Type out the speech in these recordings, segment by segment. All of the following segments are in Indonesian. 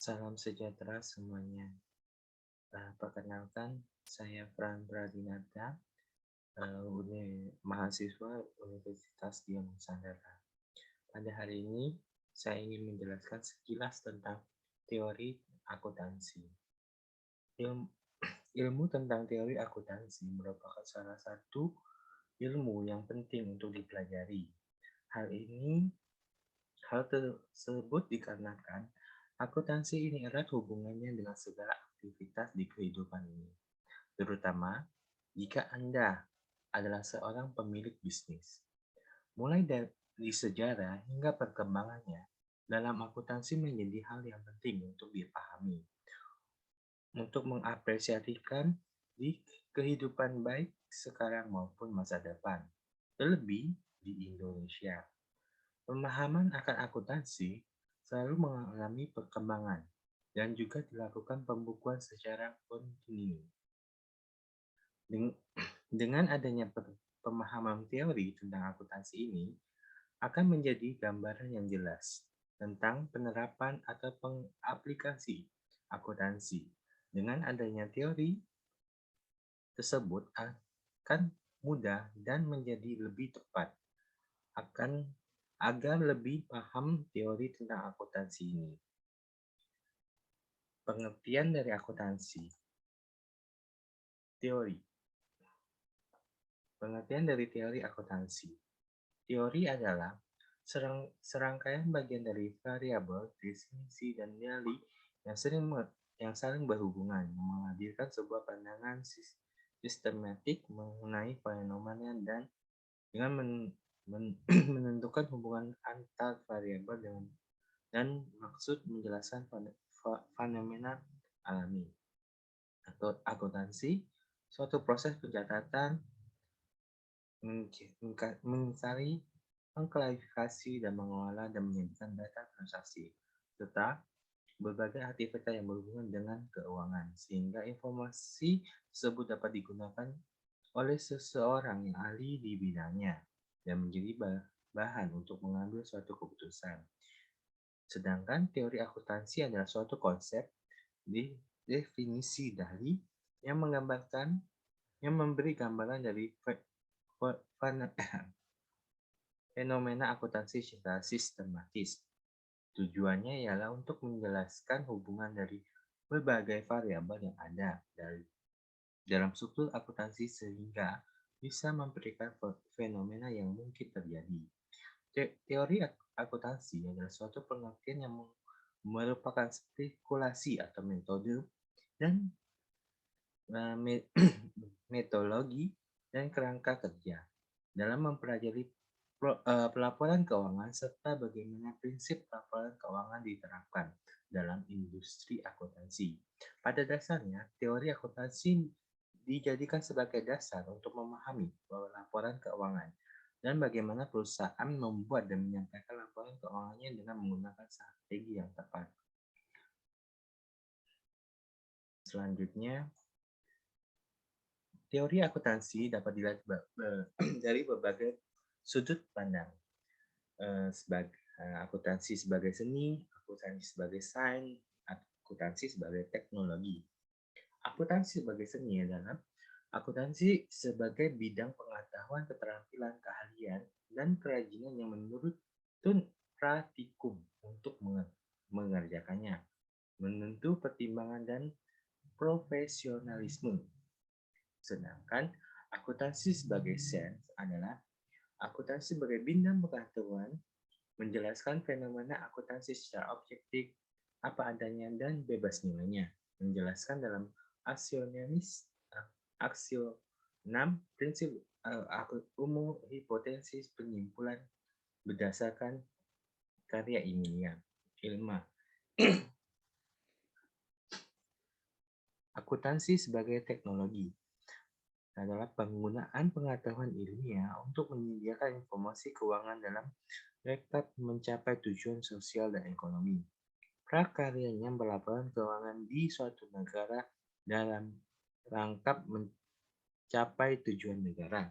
Salam sejahtera semuanya. Perkenalkan, saya Fran Pradinata, mahasiswa Universitas Dian Nusantara. Pada hari ini, saya ingin menjelaskan sekilas tentang teori akuntansi. Ilmu, ilmu tentang teori akuntansi merupakan salah satu ilmu yang penting untuk dipelajari. Hal tersebut dikarenakan akuntansi ini erat hubungannya dengan segala aktivitas di kehidupan ini, terutama jika Anda adalah seorang pemilik bisnis. Mulai dari sejarah hingga perkembangannya, dalam akuntansi menjadi hal yang penting untuk dipahami, untuk mengapresiasikan di kehidupan baik sekarang maupun masa depan, terlebih di Indonesia. Pemahaman akan akuntansi selalu mengalami perkembangan dan juga dilakukan pembukuan secara kontinu. Dengan adanya pemahaman teori tentang akuntansi ini, akan menjadi gambaran yang jelas tentang penerapan atau pengaplikasi akuntansi. Dengan adanya teori tersebut akan mudah dan menjadi lebih tepat agar lebih paham teori tentang akuntansi ini. Pengertian dari akuntansi. Teori. Pengertian dari teori akuntansi. Teori adalah serangkaian bagian dari variabel, definisi, dan nyali yang saling berhubungan, menghadirkan sebuah pandangan sistematik mengenai fenomena dan dengan menentukan hubungan antar variabel dan maksud menjelaskan fenomena alami. Atau akuntansi, suatu proses pencatatan, mencari, mengklarifikasi, dan mengelola dan menyajikan data transaksi, serta berbagai aktivitas yang berhubungan dengan keuangan, sehingga informasi tersebut dapat digunakan oleh seseorang yang ahli di bidangnya dan menjadi bahan untuk mengambil suatu keputusan. Sedangkan teori akuntansi adalah suatu konsep definisi dari yang memberi gambaran dari fenomena akuntansi secara sistematis. Tujuannya ialah untuk menjelaskan hubungan dari berbagai variabel yang ada dalam struktur akuntansi sehingga bisa memberikan fenomena yang mungkin terjadi. Teori akuntansi adalah suatu pengertian yang merupakan spekulasi atau metode dan metodologi dan kerangka kerja dalam mempelajari pelaporan keuangan serta bagaimana prinsip pelaporan keuangan diterapkan dalam industri akuntansi. Pada dasarnya, teori akuntansi dijadikan sebagai dasar untuk memahami bahwa laporan keuangan dan bagaimana perusahaan membuat dan menyampaikan laporan keuangannya dengan menggunakan strategi yang tepat. Selanjutnya, teori akuntansi dapat dilihat dari berbagai sudut pandang. Akuntansi sebagai seni, akuntansi sebagai sains, akuntansi sebagai teknologi. Akuntansi sebagai seni adalah akuntansi sebagai bidang pengetahuan, keterampilan, keahlian, dan kerajinan yang menuntut praktikum untuk mengerjakannya, menentu pertimbangan dan profesionalisme. Sedangkan akuntansi sebagai sains adalah akuntansi sebagai bidang pengetahuan, menjelaskan fenomena akuntansi secara objektif, apa adanya dan bebas nilainya, menjelaskan dalam aksionam prinsip umum hipotesis penyimpulan berdasarkan karya ilmiah. Akuntansi sebagai teknologi adalah penggunaan pengetahuan ilmiah untuk menyediakan informasi keuangan dalam rekap mencapai tujuan sosial dan ekonomi. Prakaryanya pelaporan keuangan di suatu negara dalam rangkap mencapai tujuan negara.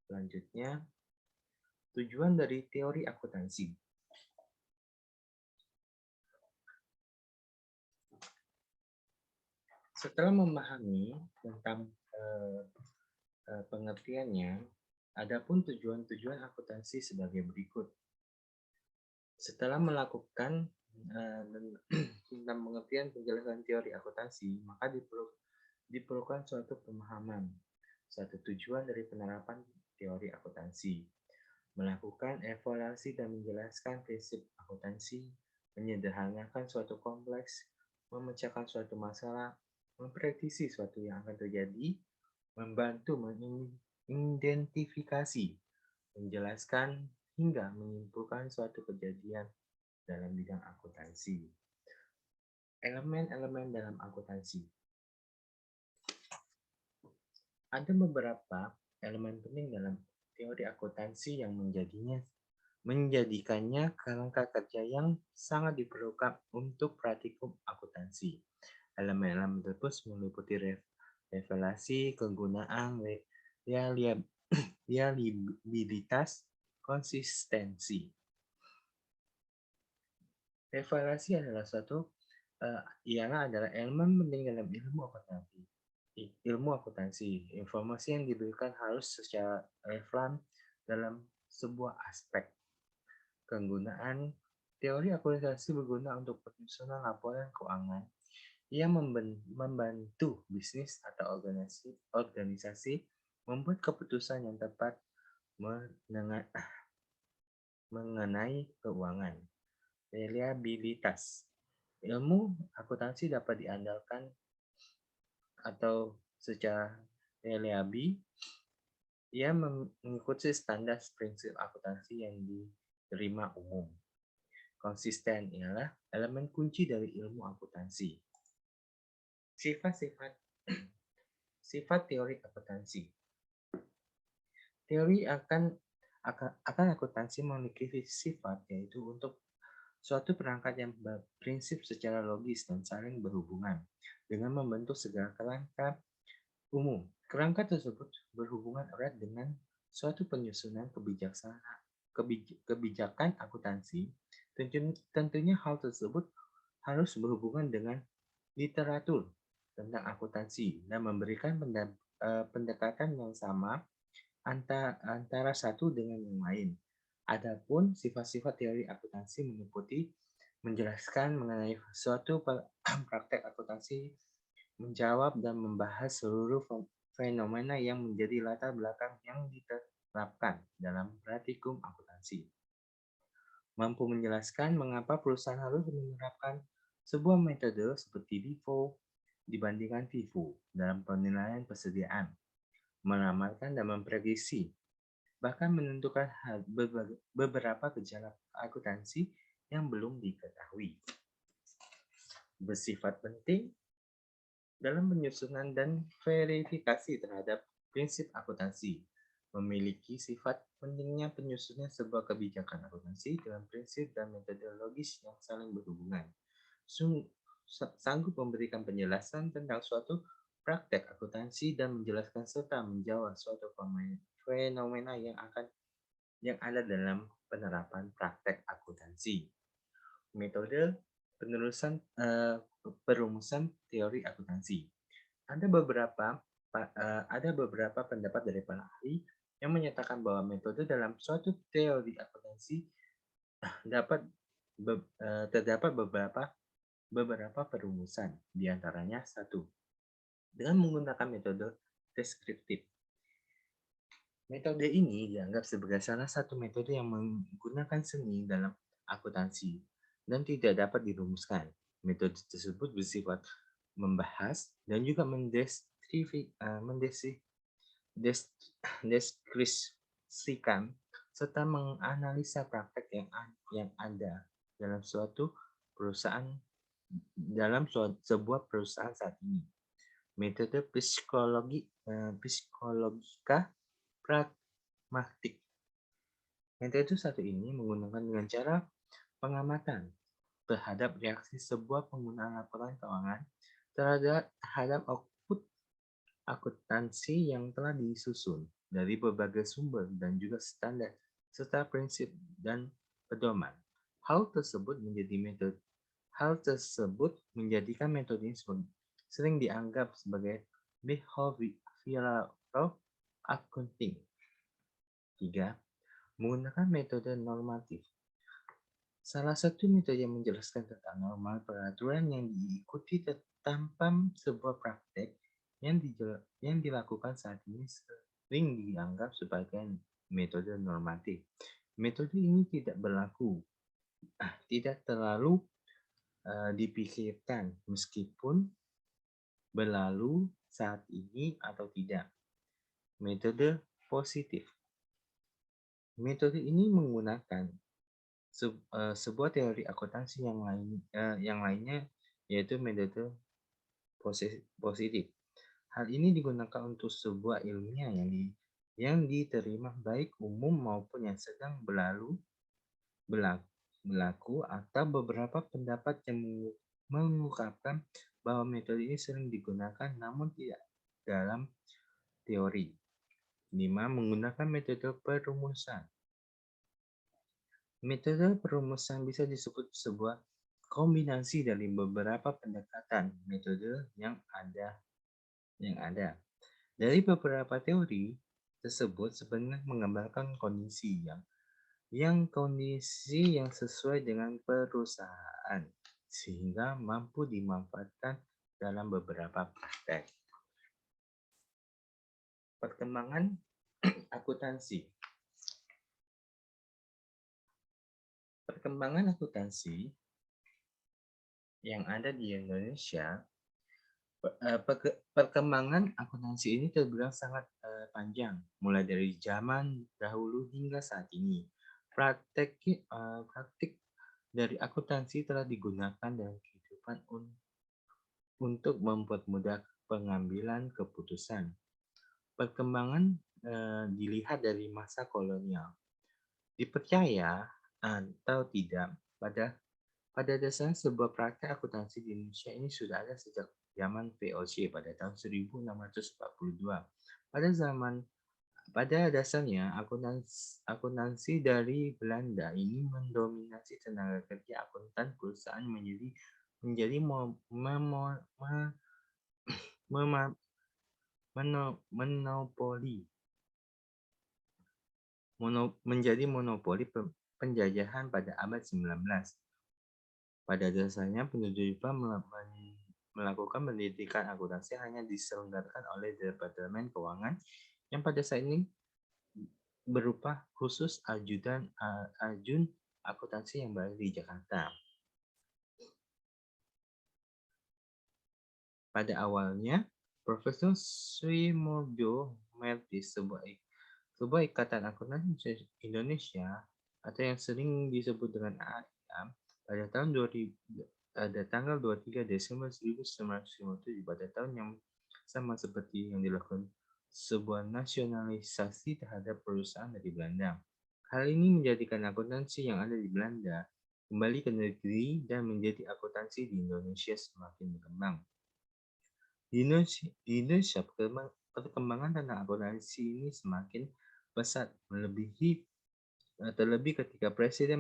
Selanjutnya, tujuan dari teori akuntansi. Setelah memahami tentang pengertiannya, adapun tujuan-tujuan akuntansi sebagai berikut. Setelah melakukan tentang pengertian penjelasan teori akuntansi, maka diperlukan suatu pemahaman, suatu tujuan dari penerapan teori akuntansi, melakukan evaluasi dan menjelaskan prinsip akuntansi, menyederhanakan suatu kompleks, memecahkan suatu masalah, memprediksi suatu yang akan terjadi, membantu mengidentifikasi, menjelaskan, hingga menyimpulkan suatu kejadian dalam bidang akuntansi. Elemen-elemen dalam akuntansi. Ada beberapa elemen penting dalam teori akuntansi yang menjadikannya kerangka kerja yang sangat diperlukan untuk praktikum akuntansi. Elemen-elemen tersebut meliputi revelasi, kegunaan, reliabilitas, konsistensi. Revelasi adalah ialah elemen penting dalam ilmu akuntansi. Informasi yang diberikan harus secara relevan dalam sebuah aspek. Penggunaan teori akuntansi berguna untuk penyusunan laporan keuangan yang membantu bisnis atau organisasi membuat keputusan yang tepat mengenai keuangan. Reliabilitas. Ilmu akuntansi dapat diandalkan atau secara reliable, ia mengikuti standar prinsip akuntansi yang diterima umum. Konsisten ialah elemen kunci dari ilmu akuntansi. Sifat teori akuntansi. Teori akan akuntansi memiliki sifat, yaitu untuk suatu perangkat yang berprinsip secara logis dan saling berhubungan dengan membentuk segala kerangka umum. Kerangka tersebut berhubungan erat dengan suatu penyusunan kebijakan akuntansi. Tentunya hal tersebut harus berhubungan dengan literatur tentang akuntansi dan memberikan pendekatan yang sama antara satu dengan yang lain. Adapun sifat-sifat teori akuntansi meliputi menjelaskan mengenai suatu praktek akuntansi, menjawab dan membahas seluruh fenomena yang menjadi latar belakang yang diterapkan dalam praktikum akuntansi. Mampu menjelaskan mengapa perusahaan harus menerapkan sebuah metode seperti LIFO dibandingkan FIFO dalam penilaian persediaan, mengamalkan dan memprediksi, bahkan menentukan beberapa gejala akuntansi yang belum diketahui. Bersifat penting dalam penyusunan dan verifikasi terhadap prinsip akuntansi. Memiliki sifat pentingnya penyusunan sebuah kebijakan akuntansi dengan prinsip dan metodologis yang saling berhubungan. Sanggup memberikan penjelasan tentang suatu praktek akuntansi dan menjelaskan serta menjawab suatu fenomena yang ada dalam penerapan praktek akuntansi. Metode perumusan teori akuntansi. Ada beberapa pendapat dari para ahli yang menyatakan bahwa metode dalam suatu teori akuntansi terdapat beberapa perumusan, diantaranya 1. Dengan menggunakan metode deskriptif. Metode ini dianggap sebagai salah satu metode yang menggunakan seni dalam akuntansi dan tidak dapat dirumuskan. Metode tersebut bersifat membahas dan juga mendeskripsikan serta menganalisa praktek yang ada dalam sebuah perusahaan saat ini. Metode psikologika pragmatik. Metode satu ini menggunakan dengan cara pengamatan terhadap reaksi sebuah penggunaan laporan keuangan terhadap output akuntansi yang telah disusun dari berbagai sumber dan juga standar serta prinsip dan pedoman. Hal tersebut menjadikan metode ini sering dianggap sebagai behavioral accounting. 3. Menggunakan metode normatif. Salah satu metode yang menjelaskan tentang normal peraturan yang diikuti tanpa sebuah praktek yang dilakukan saat ini sering dianggap sebagai metode normatif. Metode ini tidak berlaku, tidak terlalu dipikirkan meskipun berlalu saat ini atau tidak. Metode positif. Metode ini menggunakan sebuah teori akuntansi yang lainnya, yaitu metode positif. Hal ini digunakan untuk sebuah ilmiah yang diterima baik umum maupun yang sedang berlaku atau beberapa pendapat yang mengungkapkan bahwa metode ini sering digunakan namun tidak dalam teori. 5. Menggunakan metode perumusan. Metode perumusan bisa disebut sebuah kombinasi dari beberapa pendekatan metode yang ada. Dari beberapa teori tersebut sebenarnya menggambarkan kondisi yang sesuai dengan perusahaan sehingga mampu dimanfaatkan dalam beberapa praktek. Perkembangan akuntansi. Perkembangan akuntansi yang ada di Indonesia, perkembangan akuntansi ini terbilang sangat panjang, mulai dari zaman dahulu hingga saat ini. Praktik dari akuntansi telah digunakan dalam kehidupan untuk mempermudah pengambilan keputusan. Perkembangan dilihat dari masa kolonial. Dipercaya atau tidak, pada dasarnya sebuah praktek akuntansi di Indonesia ini sudah ada sejak zaman VOC pada tahun 1642. Pada dasarnya akuntansi dari Belanda ini mendominasi tenaga kerja akuntan perusahaan menjadi monopoli penjajahan pada abad 19. Pada dasarnya, penduduk Jepang melakukan pendidikan akuntansi hanya diselenggarakan oleh Departemen Keuangan yang pada saat ini berupa khusus ajun akuntansi yang berada di Jakarta. Pada awalnya, Profesor Srimurjo Mertis, sebuah ikatan akuntansi Indonesia atau yang sering disebut dengan AIA, pada tanggal 23 Desember 1957, pada tahun yang sama seperti yang dilakukan sebuah nasionalisasi terhadap perusahaan dari Belanda. Hal ini menjadikan akuntansi yang ada di Belanda kembali ke negeri dan menjadi akuntansi di Indonesia semakin berkembang. Di Indonesia, perkembangan tentang akuntansi ini semakin pesat, terlebih ketika Presiden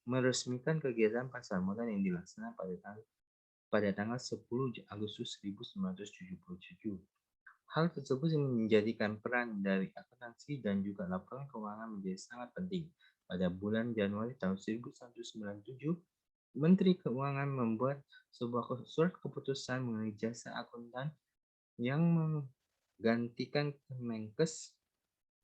meresmikan kegiatan pasar modal yang dilaksanakan pada tanggal 10 Agustus 1977. Hal tersebut menjadikan peran dari akuntansi dan juga laporan keuangan menjadi sangat penting. Pada bulan Januari tahun 1997, Menteri Keuangan membuat sebuah surat keputusan mengenai jasa akuntan yang menggantikan Kemenkes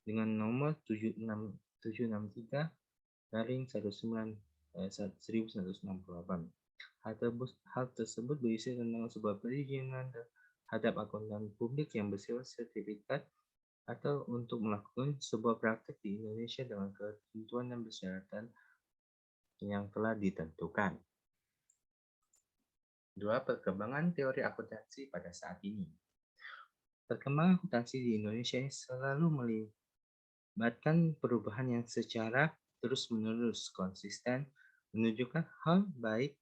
dengan nomor 763/1968. Hal tersebut berisi tentang sebuah perizinan terhadap akuntan publik yang bersifat sertifikat atau untuk melakukan sebuah praktek di Indonesia dengan ketentuan dan persyaratan yang telah ditentukan. 2. Perkembangan teori akuntansi pada saat ini. Perkembangan akuntansi di Indonesia ini selalu melibatkan perubahan yang secara terus-menerus konsisten, menunjukkan hal baik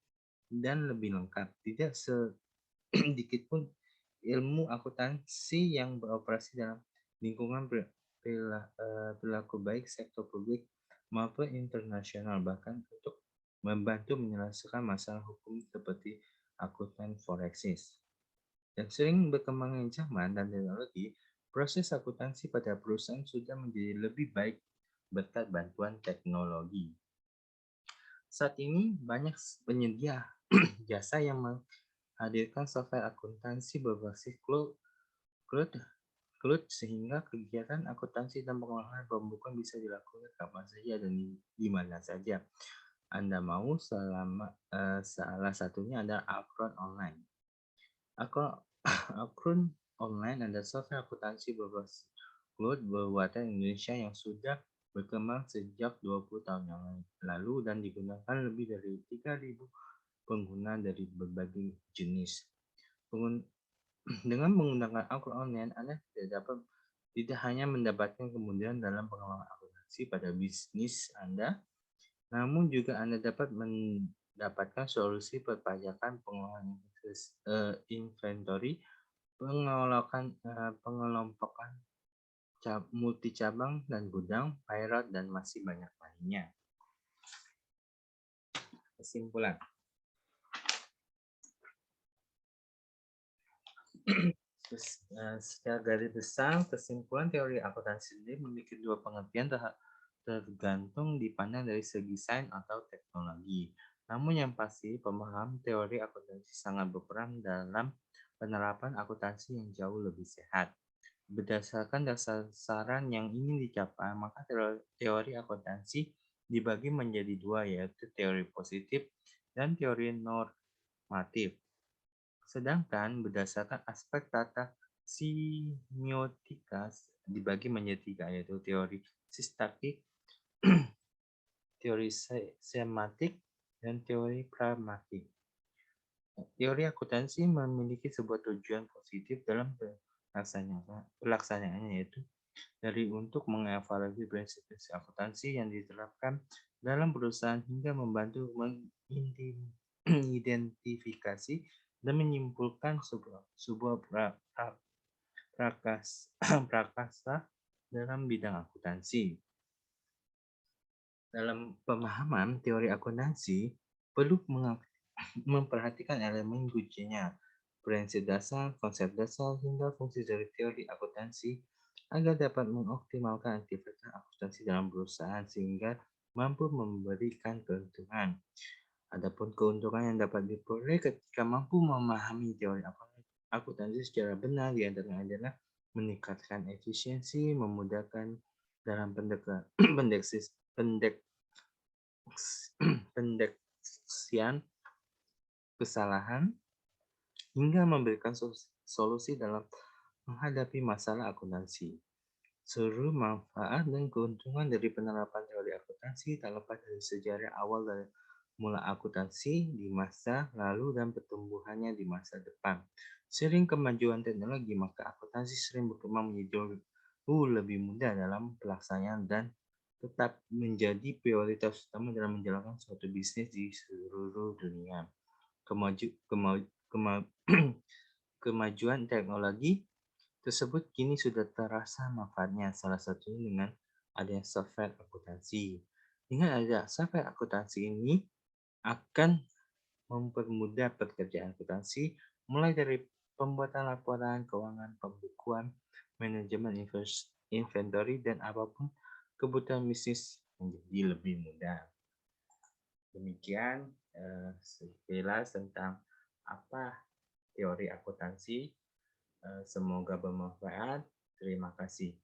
dan lebih lengkap. Tidak sedikit pun ilmu akuntansi yang beroperasi dalam lingkungan perilaku baik sektor publik maupun internasional, bahkan untuk membantu menyelesaikan masalah hukum seperti akuntan forensis. Dan sering berkembangnya zaman dan teknologi, proses akuntansi pada perusahaan sudah menjadi lebih baik berkat bantuan teknologi. Saat ini banyak penyedia jasa yang menghadirkan software akuntansi berbasis cloud, cloud sehingga kegiatan akuntansi dan pengolahan pembukuan bisa dilakukan kapan saja dan di mana saja Anda mau. Salah satunya adalah Akron Online. Akron Online adalah software akuntansi berbasis cloud buatan Indonesia yang sudah berkembang sejak 20 tahun yang lalu dan digunakan lebih dari 3.000 pengguna dari berbagai jenis. Dengan menggunakan Akron Online, Anda tidak hanya mendapatkan kemudahan dalam pengembangan akuntansi pada bisnis Anda, namun juga Anda dapat mendapatkan solusi perpajakan, pengelolaan inventory, pengelompokan multi cabang dan gudang, payroll, dan masih banyak lainnya. Kesimpulan. Secara garis besar, kesimpulan teori akuntansi sendiri memiliki dua pengertian tergantung dipandang dari segi sains atau teknologi. Namun yang pasti, pemahaman teori akuntansi sangat berperan dalam penerapan akuntansi yang jauh lebih sehat. Berdasarkan dasar saran yang ingin dicapai, maka teori akuntansi dibagi menjadi dua, yaitu teori positif dan teori normatif. Sedangkan berdasarkan aspek tata semiotika dibagi menjadi tiga, yaitu teori sistematik, teori semantik, dan teori pragmatik. Teori akuntansi memiliki sebuah tujuan positif dalam pelaksanaannya, yaitu untuk mengevaluasi prinsip-prinsip akuntansi yang diterapkan dalam perusahaan hingga membantu mengidentifikasi dan menyimpulkan sebuah prakasa dalam bidang akuntansi. Dalam pemahaman teori akuntansi, perlu memperhatikan elemen kuncinya, prinsip dasar, konsep dasar, hingga fungsi dari teori akuntansi agar dapat mengoptimalkan aktivitas akuntansi dalam perusahaan sehingga mampu memberikan keuntungan. Adapun keuntungan yang dapat diperoleh ketika mampu memahami teori akuntansi secara benar diantaranya adalah meningkatkan efisiensi, memudahkan dalam pendeteksian kesalahan, hingga memberikan solusi dalam menghadapi masalah akuntansi. Seluruh manfaat dan keuntungan dari penerapan teori akuntansi tak lepas dari sejarah awal dari mula akuntansi di masa lalu dan pertumbuhannya di masa depan. Sering kemajuan teknologi, maka akuntansi sering berkembang menjadi lebih mudah dalam pelaksanaan dan tetap menjadi prioritas utama dalam menjalankan suatu bisnis di seluruh dunia. Kemajuan teknologi tersebut kini sudah terasa manfaatnya, salah satunya dengan adanya software akuntansi. Dengan adanya software akuntansi ini akan mempermudah pekerjaan akuntansi, mulai dari pembuatan laporan keuangan, pembukuan, manajemen inventory, dan apapun kebutuhan bisnis menjadi lebih mudah. Demikian sekilas tentang apa teori akuntansi. Semoga bermanfaat. Terima kasih.